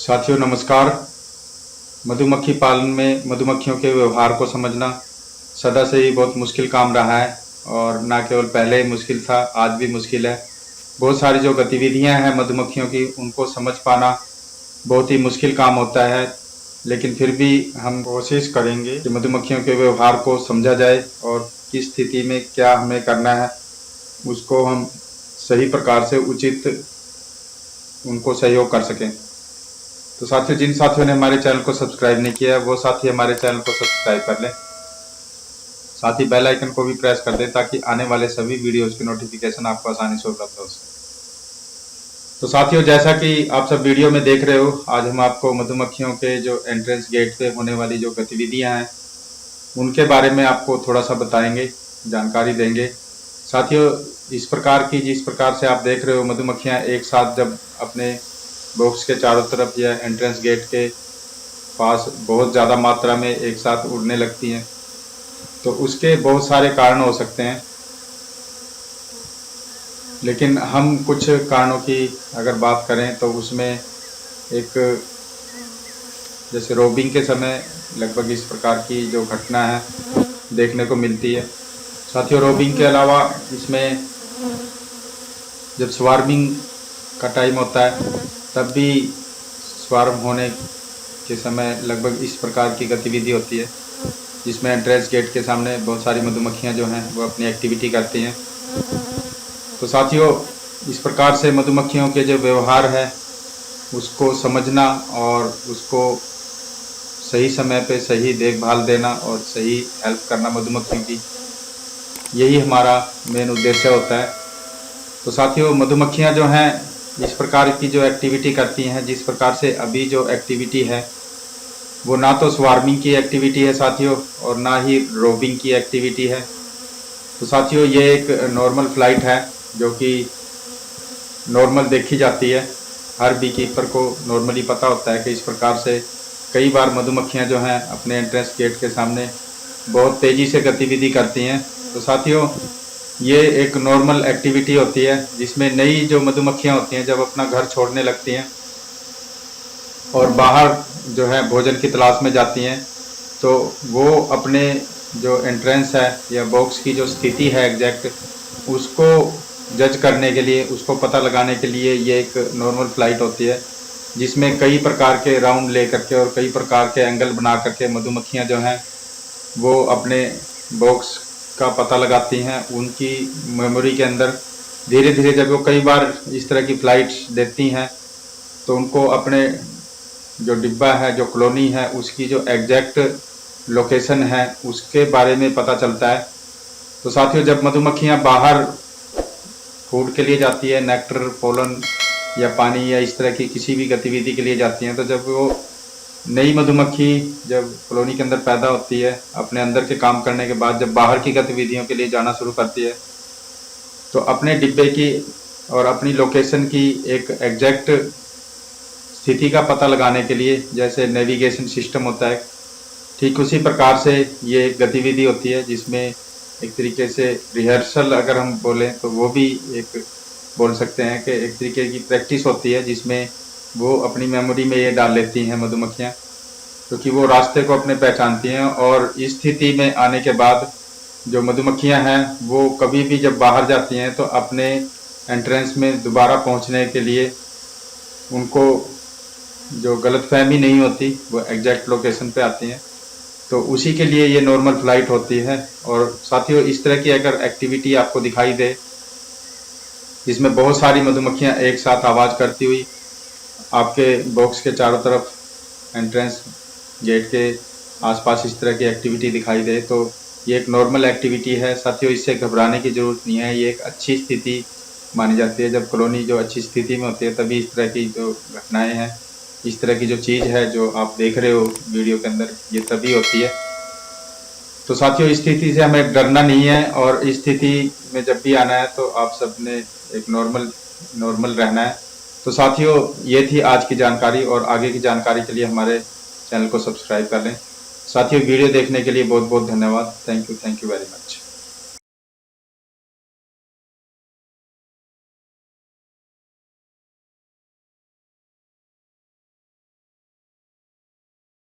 साथियों नमस्कार। मधुमक्खी पालन में मधुमक्खियों के व्यवहार को समझना सदा से ही बहुत मुश्किल काम रहा है और ना केवल पहले ही मुश्किल था, आज भी मुश्किल है। बहुत सारी जो गतिविधियां हैं मधुमक्खियों की, उनको समझ पाना बहुत ही मुश्किल काम होता है, लेकिन फिर भी हम कोशिश करेंगे कि मधुमक्खियों के व्यवहार को समझा जाए और किस स्थिति में क्या हमें करना है उसको हम सही प्रकार से उचित उनको सहयोग कर सकें। तो साथियों, जिन साथियों ने हमारे चैनल को सब्सक्राइब नहीं किया वो साथी हमारे चैनल को सब्सक्राइब कर लें, साथ ही बेल आइकन को भी प्रेस कर दें ताकि आने वाले सभी वीडियोस की नोटिफिकेशन आपको आसानी से उपलब्ध हो सके। तो साथियों, जैसा कि आप सब वीडियो में देख रहे हो, आज हम आपको मधुमक्खियों के जो एंट्रेंस गेट पे होने वाली जो गतिविधियां हैं उनके बारे में आपको थोड़ा सा बताएंगे, जानकारी देंगे। साथियों, इस प्रकार की जिस प्रकार से आप देख रहे हो मधुमक्खियां एक साथ जब अपने बॉक्स के चारों तरफ या एंट्रेंस गेट के पास बहुत ज़्यादा मात्रा में एक साथ उड़ने लगती हैं, तो उसके बहुत सारे कारण हो सकते हैं, लेकिन हम कुछ कारणों की अगर बात करें तो उसमें एक जैसे रोबिंग के समय लगभग इस प्रकार की जो घटना है देखने को मिलती है। साथियों, रोबिंग के अलावा इसमें जब स्वार्मिंग का टाइम होता है तब भी स्वार्म होने के समय लगभग इस प्रकार की गतिविधि होती है, जिसमें एंट्रेंस गेट के सामने बहुत सारी मधुमक्खियां जो हैं वो अपनी एक्टिविटी करती हैं। तो साथियों, इस प्रकार से मधुमक्खियों के जो व्यवहार है उसको समझना और उसको सही समय पे सही देखभाल देना और सही हेल्प करना मधुमक्खियों की, यही हमारा मेन उद्देश्य होता है। तो साथियों, मधुमक्खियां जो हैं इस प्रकार की जो एक्टिविटी करती हैं, जिस प्रकार से अभी जो एक्टिविटी है वो ना तो स्वार्मिंग की एक्टिविटी है साथियों और ना ही रोबिंग की एक्टिविटी है। तो साथियों, ये एक नॉर्मल फ्लाइट है जो कि नॉर्मल देखी जाती है। हर बी कीपर को नॉर्मली पता होता है कि इस प्रकार से कई बार मधुमक्खियां जो हैं अपने एंट्रेंस गेट के सामने बहुत तेज़ी से गतिविधि करती हैं। तो साथियों, ये एक नॉर्मल एक्टिविटी होती है जिसमें नई जो मधुमक्खियां होती हैं जब अपना घर छोड़ने लगती हैं और बाहर जो है भोजन की तलाश में जाती हैं, तो वो अपने जो एंट्रेंस है या बॉक्स की जो स्थिति है एग्जैक्ट, उसको जज करने के लिए, उसको पता लगाने के लिए ये एक नॉर्मल फ्लाइट होती है, जिसमें कई प्रकार के राउंड ले करके और कई प्रकार के एंगल बना करके मधुमक्खियां जो हैं वो अपने बॉक्स का पता लगाती हैं। उनकी मेमोरी के अंदर धीरे धीरे जब वो कई बार इस तरह की फ्लाइट्स देखती हैं तो उनको अपने जो डिब्बा है, जो कॉलोनी है, उसकी जो एग्जैक्ट लोकेशन है उसके बारे में पता चलता है। तो साथियों, जब मधुमक्खियां बाहर फूड के लिए जाती है, नेक्टर, पोलन या पानी या इस तरह की किसी भी गतिविधि के लिए जाती हैं, तो जब वो नई मधुमक्खी जब कॉलोनी के अंदर पैदा होती है, अपने अंदर के काम करने के बाद जब बाहर की गतिविधियों के लिए जाना शुरू करती है, तो अपने डिब्बे की और अपनी लोकेशन की एक एग्जैक्ट स्थिति का पता लगाने के लिए जैसे नेविगेशन सिस्टम होता है, ठीक उसी प्रकार से ये एक गतिविधि होती है जिसमें एक तरीके से रिहर्सल अगर हम बोलें तो वो भी एक बोल सकते हैं कि एक तरीके की प्रैक्टिस होती है, जिसमें वो अपनी मेमोरी में ये डाल लेती हैं मधुमक्खियाँ, क्योंकि वो रास्ते को अपने पहचानती हैं। और इस स्थिति में आने के बाद जो मधुमक्खियाँ हैं वो कभी भी जब बाहर जाती हैं तो अपने एंट्रेंस में दोबारा पहुँचने के लिए उनको जो गलतफहमी नहीं होती, वो एग्जैक्ट लोकेशन पे आती हैं। तो उसी के लिए ये नॉर्मल फ्लाइट होती है। और साथियों, इस तरह की अगर एक्टिविटी आपको दिखाई दे जिसमें बहुत सारी मधुमक्खियां एक साथ आवाज़ करती हुई आपके बॉक्स के चारों तरफ एंट्रेंस गेट के आसपास इस तरह की एक्टिविटी दिखाई दे, तो ये एक नॉर्मल एक्टिविटी है साथियों। इससे घबराने की ज़रूरत नहीं है, ये एक अच्छी स्थिति मानी जाती है। जब कॉलोनी जो अच्छी स्थिति में होती है तभी इस तरह की जो घटनाएं हैं, इस तरह की जो चीज़ है जो आप देख रहे हो वीडियो के अंदर, ये तभी होती है। तो साथियों, इस स्थिति से हमें डरना नहीं है और इस स्थिति में जब भी आना है तो आप सब ने एक नॉर्मल रहना है। तो साथियों, ये थी आज की जानकारी और आगे की जानकारी के लिए हमारे चैनल को सब्सक्राइब कर लें। साथियों, वीडियो देखने के लिए बहुत बहुत धन्यवाद। Thank you very much.